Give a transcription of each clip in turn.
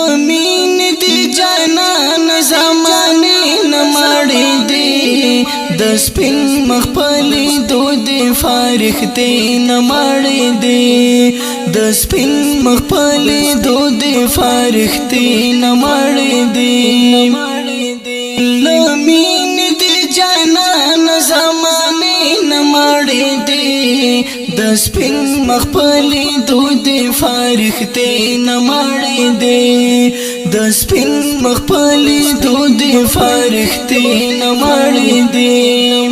لمین دی جانان زمانی نماڑی دی دسپین مخپلی دو دی فارخ دی نماڑی دی دسپین مخپلی دو دی فارخ دی نماڑی دی لمین دی جانان زمانی نماڑی دی دسپین مخپلی دو دی فارخ دی نماڑی دی دسپین مخپلی دو دی فارخ دی نماڑی دی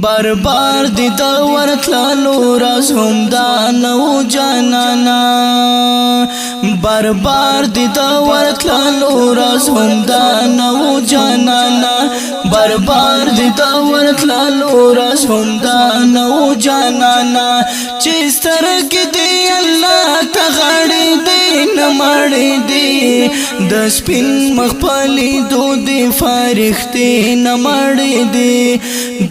بار بار دی دور تلالو راز هم دا نو جانانا بار بار دی دور تلالو راز هم دا نو جانانا بار بار دی دور تلالو راز هم دا نو جانانا چیز ترک دی اللہ تغاڑی دی نماڑی دی دسپین مخپلی دو دی فارخ دی نماڑی دی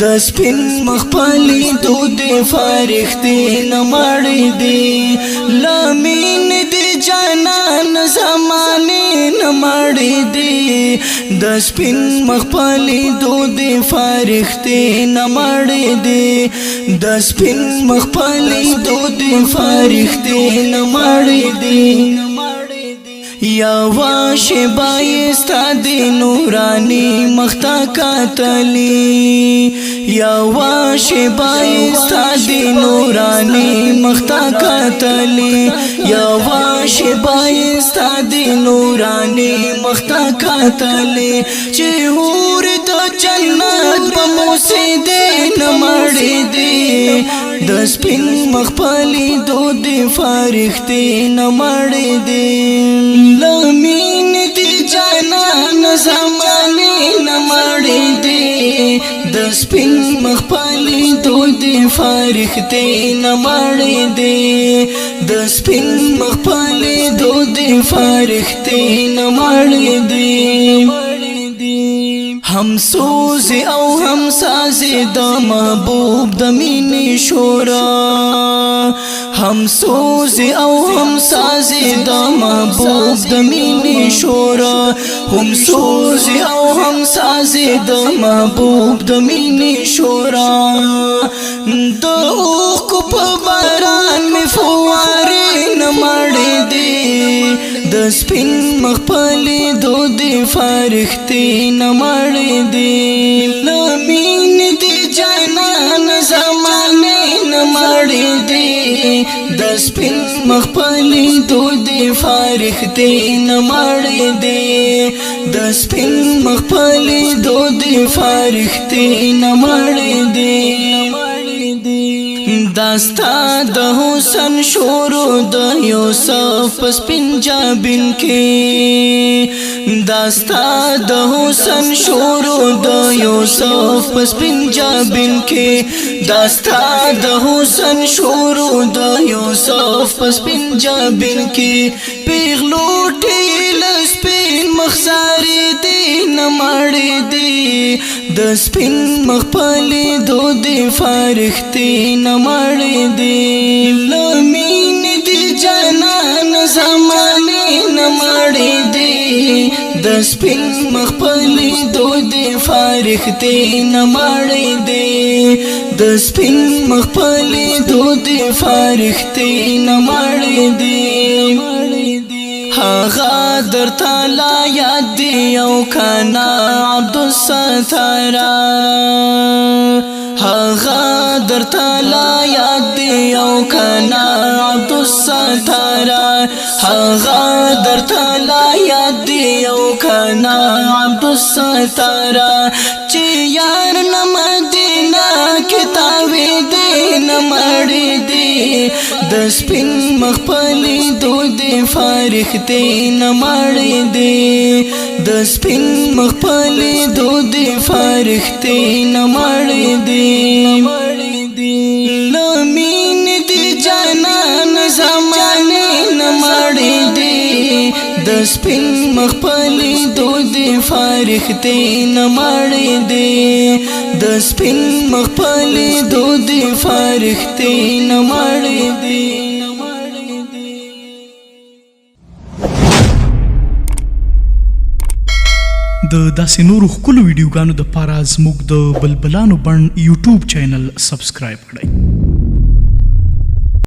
دسپین مخپلی دو دی فارخ دی نماڑی دی لمین دی جانان زمانی نماڑی دی دسپین مخپلی دو دی فارخ دی نماڑی دی دسپین مخپلی دو دی فارخ دی نماڑی دی یا واش بایستا دی نورانی مختا کاتلی یا واش بایستا دی نورانی مختا کاتلی یا واش بایستا دی نورانی مختا کاتلی چه هور دو جنت بموسی دی نماڑی دی دسپین مخپلی دو دی فارخ دی نماڑی دی لمین دی جانان زمانی نماڑی دی دسپین مخپلی دو دی فارخ دی نماڑی دی دسپین مخپلی دو دی فارخ دی نماڑی دی ہم سوزی او ہم سازی دا محبوب دا مینی شورا ہم سوزی او ہم سازی دا محبوب دا مینی شورا ہم سوزی او ہم سازی دا محبوب دا مینی شورا دا اوخ کو پا باران میں فواری نماڑی دی دسپین مخپلی دو دی فارخ دی نماڑی دی لمین دی جانان زمانی نماڑی دی دسپین مخپلی دو دی فارخ دی نماڑی دی دسپین مخپلی دو دی فارخ دی نماڑی دی داستا د حسن شورو د یوسف پس پنجابین کی داستا د حسن شورو د یوسف پس پنجابین کی داستا د حسن شورو د یوسف پس پنجابین کی پیغلوٹی لسپین مخزاری دی نماڑی دی دسپین مخپلی دو دی فارخ دی نماڑی دی لمین دی جانان زمانی نماڑی دی دسپین مخپلی دو دی فارخ دی نماڑی دی دسپین مخپلی دو دی فارخ دی نماڑی دی هغه در تعالی یاد دی او کنا عبدالستارا هغه در تعالی یاد دی او کنا عبدالستارا هغه در تعالی یاد دی او کنا عبدالستارا چی یار نمدینہ کتابی دی نماڑی دی دسپین مخپلی دو دی فارخ دی نماڑی دی دسپین مخپلی دو دی فارخ دی نماڑی دی لمین دی جانان زمانی نماڑی دی دسپین مخپلی دو دی فارخ دی نماڑی دی دسپین مخپلی دو دی فارخ دی نماڑی دی د داسې نورو ښکلو ویډیوګانو دپاره زموږ د بلبلانو بڼ یوټیوب چینل سبسکرایب کړئ.